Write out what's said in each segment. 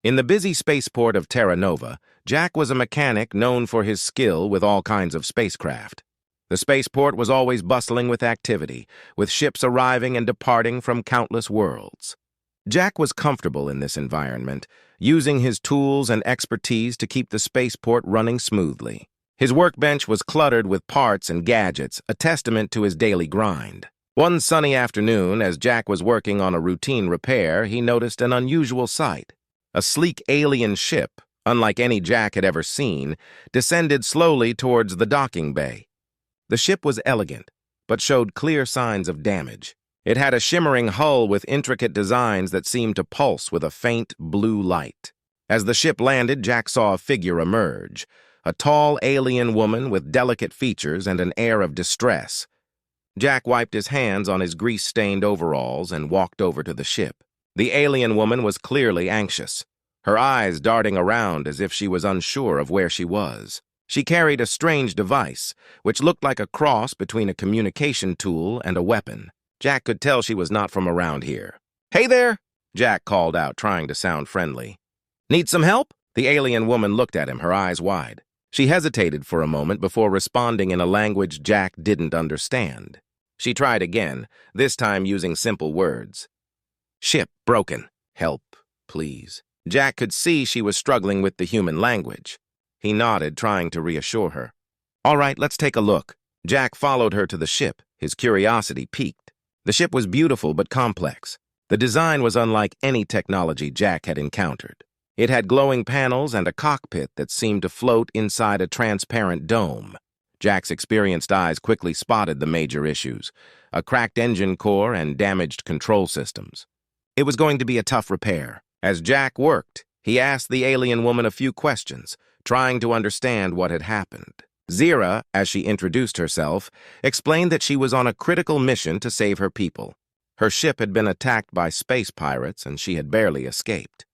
In the busy spaceport of Terra Nova, Jack was a mechanic known for his skill with all kinds of spacecraft. The spaceport was always bustling with activity, with ships arriving and departing from countless worlds. Jack was comfortable in this environment, using his tools and expertise to keep the spaceport running smoothly. His workbench was cluttered with parts and gadgets, a testament to his daily grind. One sunny afternoon, as Jack was working on a routine repair, he noticed an unusual sight. A sleek alien ship, unlike any Jack had ever seen, descended slowly towards the docking bay. The ship was elegant, but showed clear signs of damage. It had a shimmering hull with intricate designs that seemed to pulse with a faint blue light. As the ship landed, Jack saw a figure emerge, a tall alien woman with delicate features and an air of distress. Jack wiped his hands on his grease-stained overalls and walked over to the ship. The alien woman was clearly anxious, her eyes darting around as if she was unsure of where she was. She carried a strange device, which looked like a cross between a communication tool and a weapon. Jack could tell she was not from around here. "Hey there!" Jack called out, trying to sound friendly. "Need some help?" The alien woman looked at him, her eyes wide. She hesitated for a moment before responding in a language Jack didn't understand. She tried again, this time using simple words. "Ship broken. Help, please." Jack could see she was struggling with the human language. He nodded, trying to reassure her. "All right, let's take a look." Jack followed her to the ship, his curiosity piqued. The ship was beautiful but complex. The design was unlike any technology Jack had encountered. It had glowing panels and a cockpit that seemed to float inside a transparent dome. Jack's experienced eyes quickly spotted the major issues: a cracked engine core and damaged control systems. It was going to be a tough repair. As Jack worked, he asked the alien woman a few questions, trying to understand what had happened. Zira, as she introduced herself, explained that she was on a critical mission to save her people. Her ship had been attacked by space pirates, and she had barely escaped.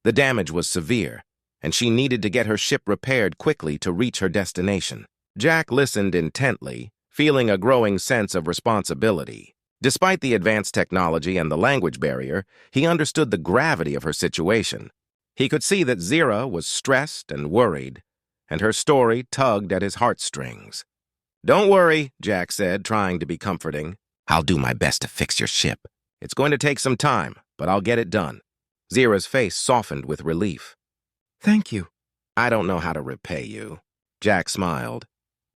The damage was severe, and she needed to get her ship repaired quickly to reach her destination. Jack listened intently, feeling a growing sense of responsibility. Despite the advanced technology and the language barrier, he understood the gravity of her situation. He could see that Zira was stressed and worried, and her story tugged at his heartstrings. "Don't worry," Jack said, trying to be comforting. "I'll do my best to fix your ship. It's going to take some time, but I'll get it done." Zira's face softened with relief. "Thank you." "I don't know how to repay you." Jack smiled.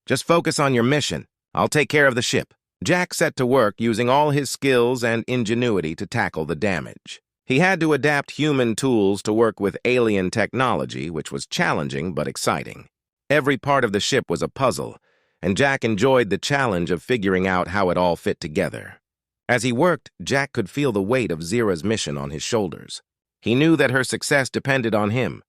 "Just focus on your mission. I'll take care of the ship." Jack set to work using all his skills and ingenuity to tackle the damage. He had to adapt human tools to work with alien technology, which was challenging but exciting. Every part of the ship was a puzzle, and Jack enjoyed the challenge of figuring out how it all fit together. As he worked, Jack could feel the weight of Zira's mission on his shoulders. He knew that her success depended on him.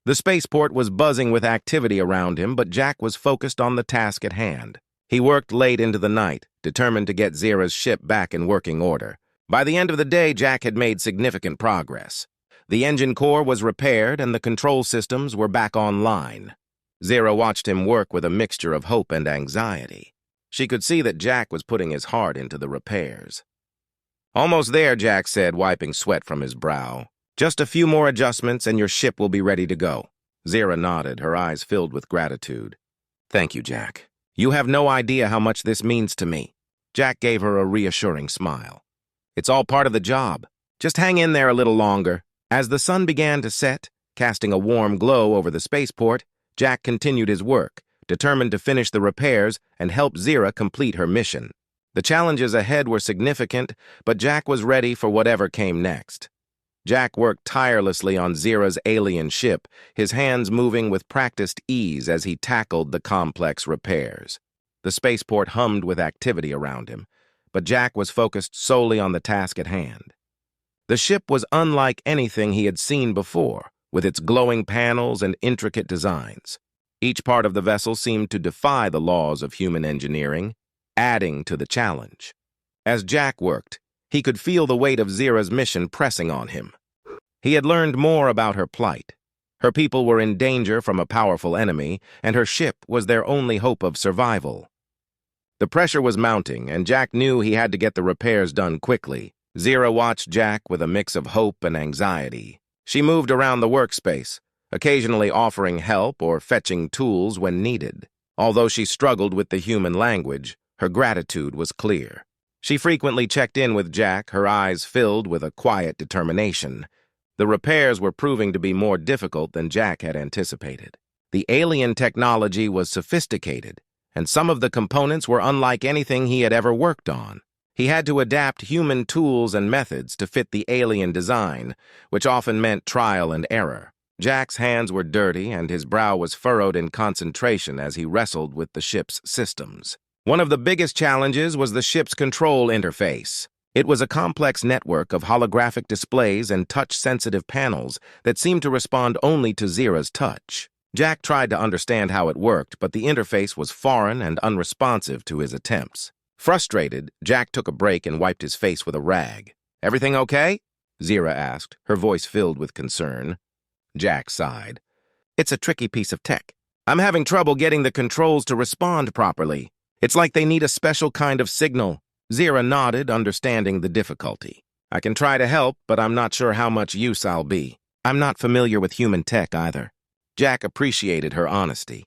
The spaceport was buzzing with activity around him, but Jack was focused on the task at hand. He worked late into the night, determined to get Zira's ship back in working order. By the end of the day, Jack had made significant progress. The engine core was repaired and the control systems were back online. Zira watched him work with a mixture of hope and anxiety. She could see that Jack was putting his heart into the repairs. "Almost there," Jack said, wiping sweat from his brow. "Just a few more adjustments and your ship will be ready to go." Zira nodded, her eyes filled with gratitude. "Thank you, Jack. You have no idea how much this means to me." Jack gave her a reassuring smile. "It's all part of the job. Just hang in there a little longer." As the sun began to set, casting a warm glow over the spaceport, Jack continued his work, determined to finish the repairs and help Zira complete her mission. The challenges ahead were significant, but Jack was ready for whatever came next. Jack worked tirelessly on Zira's alien ship, his hands moving with practiced ease as he tackled the complex repairs. The spaceport hummed with activity around him, but Jack was focused solely on the task at hand. The ship was unlike anything he had seen before, with its glowing panels and intricate designs. Each part of the vessel seemed to defy the laws of human engineering, adding to the challenge. As Jack worked, he could feel the weight of Zira's mission pressing on him. He had learned more about her plight. Her people were in danger from a powerful enemy, and her ship was their only hope of survival. The pressure was mounting, and Jack knew he had to get the repairs done quickly. Zira watched Jack with a mix of hope and anxiety. She moved around the workspace, occasionally offering help or fetching tools when needed. Although she struggled with the human language, her gratitude was clear. She frequently checked in with Jack, her eyes filled with a quiet determination. The repairs were proving to be more difficult than Jack had anticipated. The alien technology was sophisticated, and some of the components were unlike anything he had ever worked on. He had to adapt human tools and methods to fit the alien design, which often meant trial and error. Jack's hands were dirty and his brow was furrowed in concentration as he wrestled with the ship's systems. One of the biggest challenges was the ship's control interface. It was a complex network of holographic displays and touch-sensitive panels that seemed to respond only to Zira's touch. Jack tried to understand how it worked, but the interface was foreign and unresponsive to his attempts. Frustrated, Jack took a break and wiped his face with a rag. "Everything okay?" Zira asked, her voice filled with concern. Jack sighed. "It's a tricky piece of tech. I'm having trouble getting the controls to respond properly. It's like they need a special kind of signal." Zira nodded, understanding the difficulty. "I can try to help, but I'm not sure how much use I'll be. I'm not familiar with human tech either." Jack appreciated her honesty.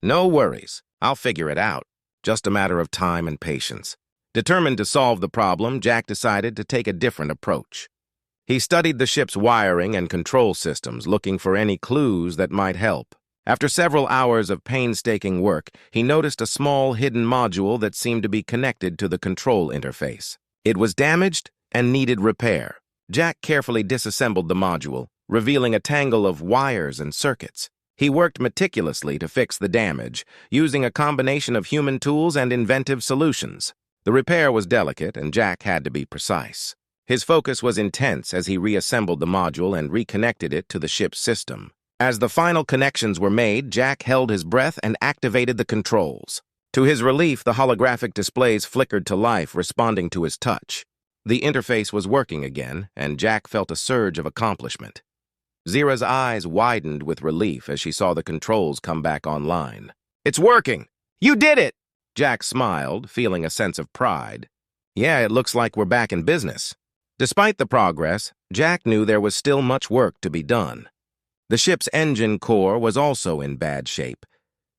"No worries. I'll figure it out. Just a matter of time and patience." Determined to solve the problem, Jack decided to take a different approach. He studied the ship's wiring and control systems, looking for any clues that might help. After several hours of painstaking work, he noticed a small hidden module that seemed to be connected to the control interface. It was damaged and needed repair. Jack carefully disassembled the module, revealing a tangle of wires and circuits. He worked meticulously to fix the damage, using a combination of human tools and inventive solutions. The repair was delicate, and Jack had to be precise. His focus was intense as he reassembled the module and reconnected it to the ship's system. As the final connections were made, Jack held his breath and activated the controls. To his relief, the holographic displays flickered to life, responding to his touch. The interface was working again, and Jack felt a surge of accomplishment. Zira's eyes widened with relief as she saw the controls come back online. "It's working! You did it!" Jack smiled, feeling a sense of pride. "Yeah, it looks like we're back in business." Despite the progress, Jack knew there was still much work to be done. The ship's engine core was also in bad shape,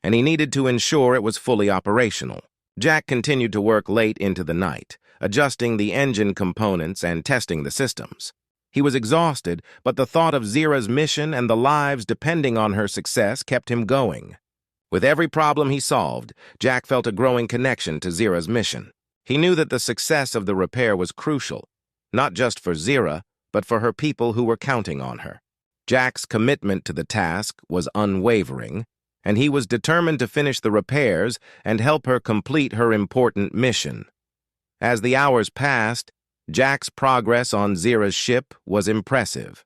and he needed to ensure it was fully operational. Jack continued to work late into the night, adjusting the engine components and testing the systems. He was exhausted, but the thought of Zira's mission and the lives depending on her success kept him going. With every problem he solved, Jack felt a growing connection to Zira's mission. He knew that the success of the repair was crucial, not just for Zira, but for her people who were counting on her. Jack's commitment to the task was unwavering, and he was determined to finish the repairs and help her complete her important mission. As the hours passed, Jack's progress on Zira's ship was impressive.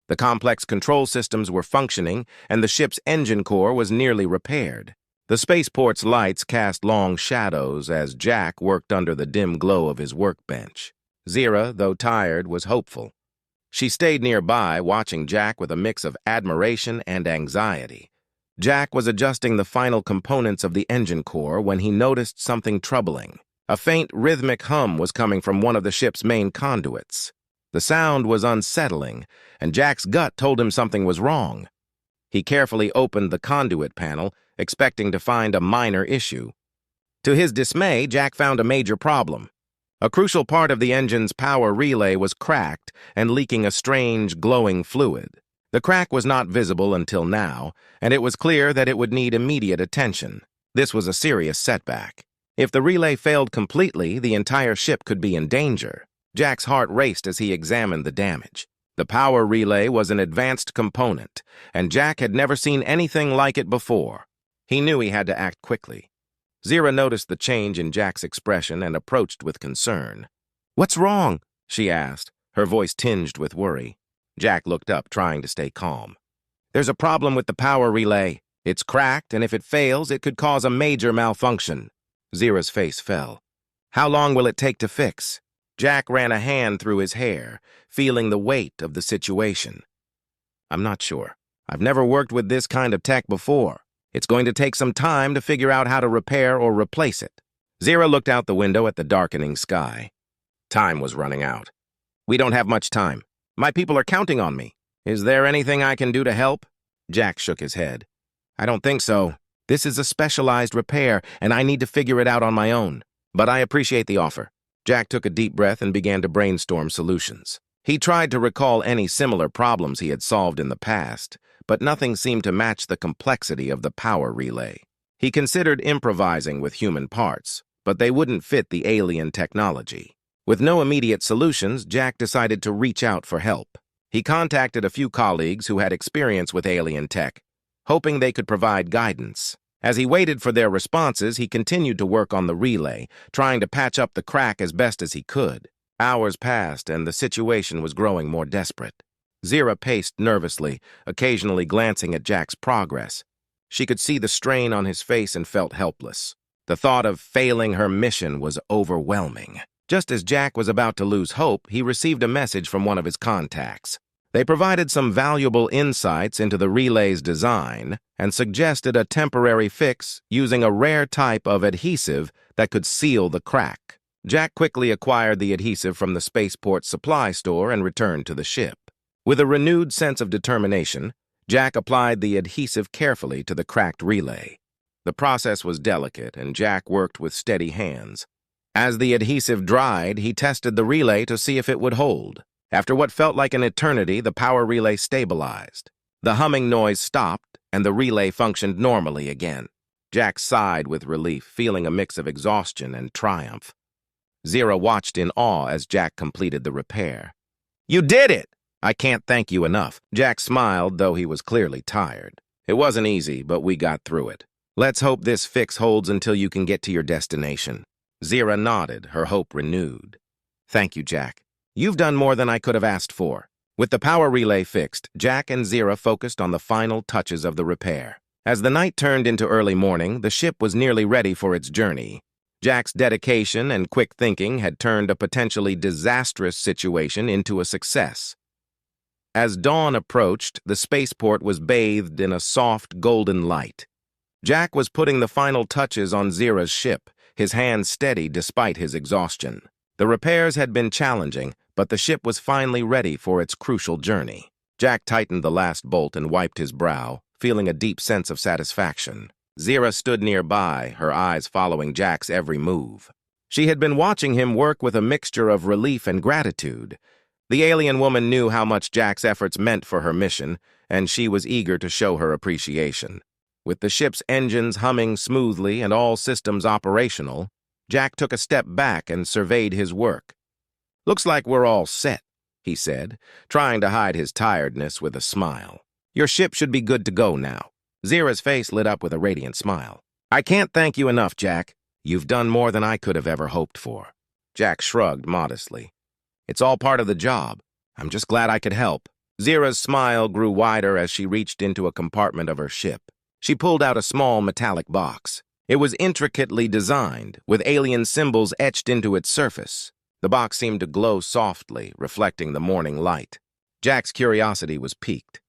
The complex control systems were functioning, and the ship's engine core was nearly repaired. The spaceport's lights cast long shadows as Jack worked under the dim glow of his workbench. Zira, though tired, was hopeful. She stayed nearby, watching Jack with a mix of admiration and anxiety. Jack was adjusting the final components of the engine core when he noticed something troubling. A faint rhythmic hum was coming from one of the ship's main conduits. The sound was unsettling, and Jack's gut told him something was wrong. He carefully opened the conduit panel, expecting to find a minor issue. To his dismay, Jack found a major problem. A crucial part of the engine's power relay was cracked and leaking a strange, glowing fluid. The crack was not visible until now, and it was clear that it would need immediate attention. This was a serious setback. If the relay failed completely, the entire ship could be in danger. Jack's heart raced as he examined the damage. The power relay was an advanced component, and Jack had never seen anything like it before. He knew he had to act quickly. Zira noticed the change in Jack's expression and approached with concern. "What's wrong?" she asked, her voice tinged with worry. Jack looked up, trying to stay calm. "There's a problem with the power relay. It's cracked, and if it fails, it could cause a major malfunction." Zira's face fell. "How long will it take to fix?" Jack ran a hand through his hair, feeling the weight of the situation. "I'm not sure. I've never worked with this kind of tech before. It's going to take some time to figure out how to repair or replace it." Zira looked out the window at the darkening sky. Time was running out. "We don't have much time. My people are counting on me." Is there anything I can do to help? Jack shook his head. I don't think so. This is a specialized repair, and I need to figure it out on my own. But I appreciate the offer. Jack took a deep breath and began to brainstorm solutions. He tried to recall any similar problems he had solved in the past, but nothing seemed to match the complexity of the power relay. He considered improvising with human parts, but they wouldn't fit the alien technology. With no immediate solutions, Jack decided to reach out for help. He contacted a few colleagues who had experience with alien tech, hoping they could provide guidance. As he waited for their responses, he continued to work on the relay, trying to patch up the crack as best as he could. Hours passed, and the situation was growing more desperate. Zira paced nervously, occasionally glancing at Jack's progress. She could see the strain on his face and felt helpless. The thought of failing her mission was overwhelming. Just as Jack was about to lose hope, he received a message from one of his contacts. They provided some valuable insights into the relay's design and suggested a temporary fix using a rare type of adhesive that could seal the crack. Jack quickly acquired the adhesive from the spaceport supply store and returned to the ship. With a renewed sense of determination, Jack applied the adhesive carefully to the cracked relay. The process was delicate, and Jack worked with steady hands. As the adhesive dried, he tested the relay to see if it would hold. After what felt like an eternity, the power relay stabilized. The humming noise stopped, and the relay functioned normally again. Jack sighed with relief, feeling a mix of exhaustion and triumph. Zira watched in awe as Jack completed the repair. "You did it! I can't thank you enough." Jack smiled, though he was clearly tired. "It wasn't easy, but we got through it. Let's hope this fix holds until you can get to your destination." Zira nodded, her hope renewed. "Thank you, Jack. You've done more than I could have asked for." With the power relay fixed, Jack and Zira focused on the final touches of the repair. As the night turned into early morning, the ship was nearly ready for its journey. Jack's dedication and quick thinking had turned a potentially disastrous situation into a success. As dawn approached, the spaceport was bathed in a soft, golden light. Jack was putting the final touches on Zira's ship, his hands steady despite his exhaustion. The repairs had been challenging, but the ship was finally ready for its crucial journey. Jack tightened the last bolt and wiped his brow, feeling a deep sense of satisfaction. Zira stood nearby, her eyes following Jack's every move. She had been watching him work with a mixture of relief and gratitude. The alien woman knew how much Jack's efforts meant for her mission, and she was eager to show her appreciation. With the ship's engines humming smoothly and all systems operational, Jack took a step back and surveyed his work. "Looks like we're all set," he said, trying to hide his tiredness with a smile. "Your ship should be good to go now." Zira's face lit up with a radiant smile. "I can't thank you enough, Jack. You've done more than I could have ever hoped for." Jack shrugged modestly. "It's all part of the job. I'm just glad I could help." Zira's smile grew wider as she reached into a compartment of her ship. She pulled out a small metallic box. It was intricately designed, with alien symbols etched into its surface. The box seemed to glow softly, reflecting the morning light. Jack's curiosity was piqued.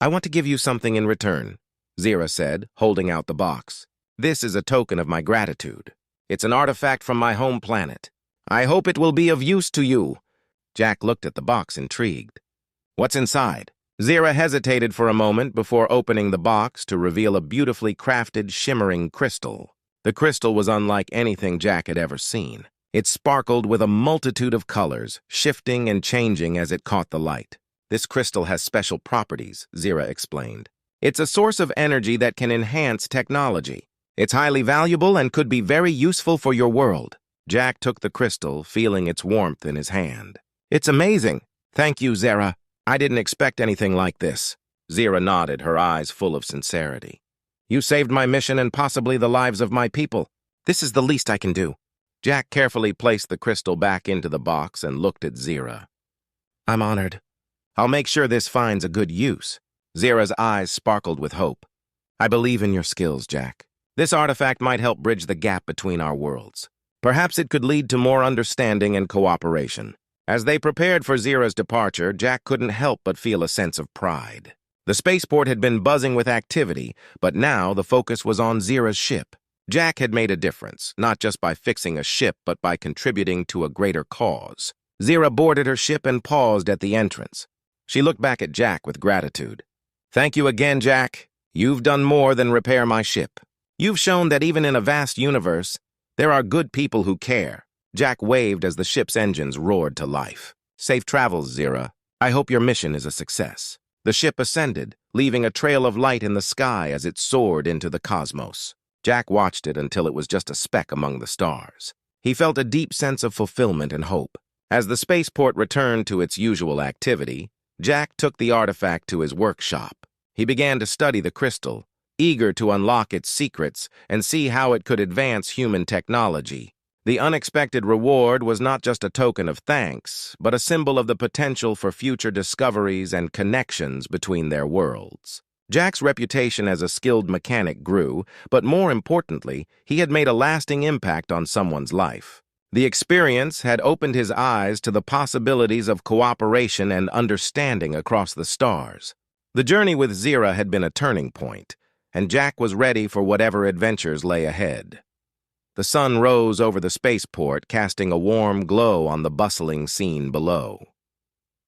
"I want to give you something in return," Zira said, holding out the box. "This is a token of my gratitude. It's an artifact from my home planet. I hope it will be of use to you." Jack looked at the box, intrigued. "What's inside?" Zira hesitated for a moment before opening the box to reveal a beautifully crafted, shimmering crystal. The crystal was unlike anything Jack had ever seen. It sparkled with a multitude of colors, shifting and changing as it caught the light. "This crystal has special properties," Zira explained. "It's a source of energy that can enhance technology. It's highly valuable and could be very useful for your world." Jack took the crystal, feeling its warmth in his hand. "It's amazing. Thank you, Zira. I didn't expect anything like this." Zira nodded, her eyes full of sincerity. "You saved my mission and possibly the lives of my people. This is the least I can do." Jack carefully placed the crystal back into the box and looked at Zira. "I'm honored. I'll make sure this finds a good use." Zira's eyes sparkled with hope. "I believe in your skills, Jack. This artifact might help bridge the gap between our worlds. Perhaps it could lead to more understanding and cooperation." As they prepared for Zira's departure, Jack couldn't help but feel a sense of pride. The spaceport had been buzzing with activity, but now the focus was on Zira's ship. Jack had made a difference, not just by fixing a ship, but by contributing to a greater cause. Zira boarded her ship and paused at the entrance. She looked back at Jack with gratitude. "Thank you again, Jack. You've done more than repair my ship. You've shown that even in a vast universe, there are good people who care." Jack waved as the ship's engines roared to life. "Safe travels, Zira. I hope your mission is a success." The ship ascended, leaving a trail of light in the sky as it soared into the cosmos. Jack watched it until it was just a speck among the stars. He felt a deep sense of fulfillment and hope. As the spaceport returned to its usual activity, Jack took the artifact to his workshop. He began to study the crystal, eager to unlock its secrets and see how it could advance human technology. The unexpected reward was not just a token of thanks, but a symbol of the potential for future discoveries and connections between their worlds. Jack's reputation as a skilled mechanic grew, but more importantly, he had made a lasting impact on someone's life. The experience had opened his eyes to the possibilities of cooperation and understanding across the stars. The journey with Zira had been a turning point, and Jack was ready for whatever adventures lay ahead. The sun rose over the spaceport, casting a warm glow on the bustling scene below.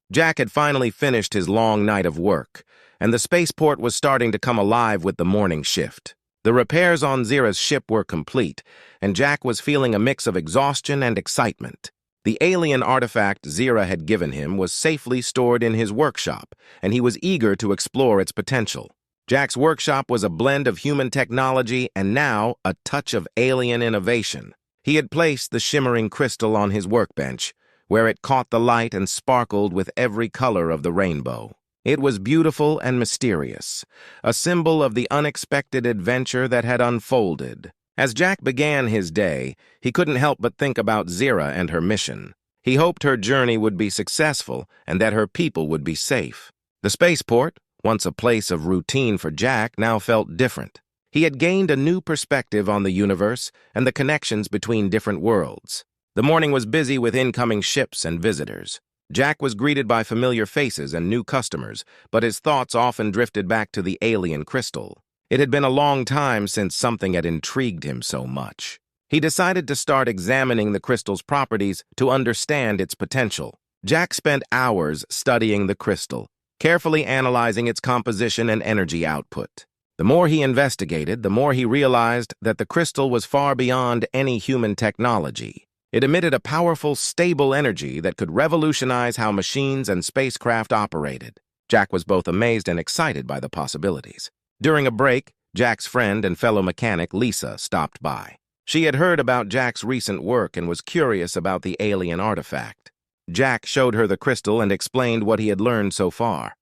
Jack had finally finished his long night of work, and the spaceport was starting to come alive with the morning shift. The repairs on Zira's ship were complete, and Jack was feeling a mix of exhaustion and excitement. The alien artifact Zira had given him was safely stored in his workshop, and he was eager to explore its potential. Jack's workshop was a blend of human technology and now a touch of alien innovation. He had placed the shimmering crystal on his workbench, where it caught the light and sparkled with every color of the rainbow. It was beautiful and mysterious, a symbol of the unexpected adventure that had unfolded. As Jack began his day, he couldn't help but think about Zira and her mission. He hoped her journey would be successful and that her people would be safe. The spaceport, once a place of routine for Jack, now felt different. He had gained a new perspective on the universe and the connections between different worlds. The morning was busy with incoming ships and visitors. Jack was greeted by familiar faces and new customers, but his thoughts often drifted back to the alien crystal. It had been a long time since something had intrigued him so much. He decided to start examining the crystal's properties to understand its potential. Jack spent hours studying the crystal, carefully analyzing its composition and energy output. The more he investigated, the more he realized that the crystal was far beyond any human technology. It emitted a powerful, stable energy that could revolutionize how machines and spacecraft operated. Jack was both amazed and excited by the possibilities. During a break, Jack's friend and fellow mechanic, Lisa, stopped by. She had heard about Jack's recent work and was curious about the alien artifact. Jack showed her the crystal and explained what he had learned so far.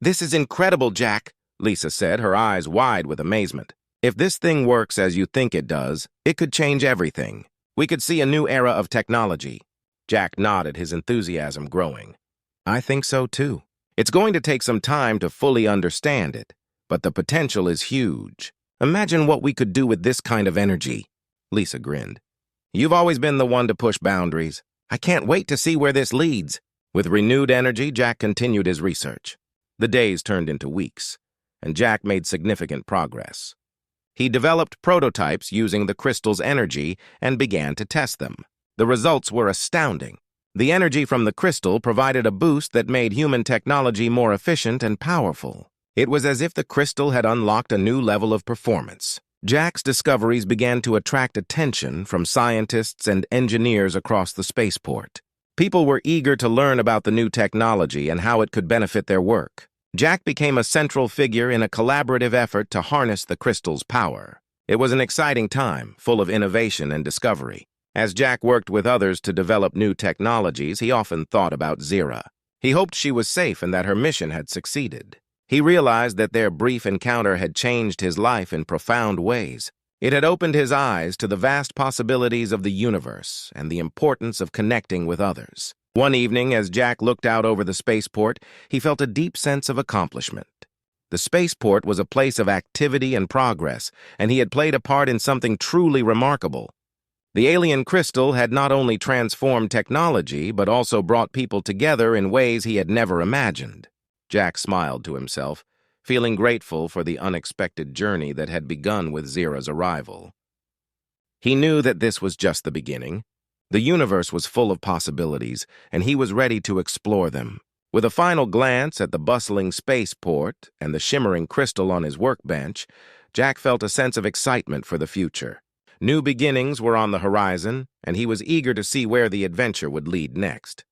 "This is incredible, Jack," Lisa said, her eyes wide with amazement. "If this thing works as you think it does, it could change everything. We could see a new era of technology." Jack nodded, his enthusiasm growing. "I think so, too. It's going to take some time to fully understand it, but the potential is huge. Imagine what we could do with this kind of energy." Lisa grinned. "You've always been the one to push boundaries. I can't wait to see where this leads." With renewed energy, Jack continued his research. The days turned into weeks, and Jack made significant progress. He developed prototypes using the crystal's energy and began to test them. The results were astounding. The energy from the crystal provided a boost that made human technology more efficient and powerful. It was as if the crystal had unlocked a new level of performance. Jack's discoveries began to attract attention from scientists and engineers across the spaceport. People were eager to learn about the new technology and how it could benefit their work. Jack became a central figure in a collaborative effort to harness the crystal's power. It was an exciting time, full of innovation and discovery. As Jack worked with others to develop new technologies, he often thought about Zira. He hoped she was safe and that her mission had succeeded. He realized that their brief encounter had changed his life in profound ways. It had opened his eyes to the vast possibilities of the universe and the importance of connecting with others. One evening, as Jack looked out over the spaceport, he felt a deep sense of accomplishment. The spaceport was a place of activity and progress, and he had played a part in something truly remarkable. The alien crystal had not only transformed technology, but also brought people together in ways he had never imagined. Jack smiled to himself, feeling grateful for the unexpected journey that had begun with Zira's arrival. He knew that this was just the beginning. The universe was full of possibilities, and he was ready to explore them. With a final glance at the bustling spaceport and the shimmering crystal on his workbench, Jack felt a sense of excitement for the future. New beginnings were on the horizon, and he was eager to see where the adventure would lead next.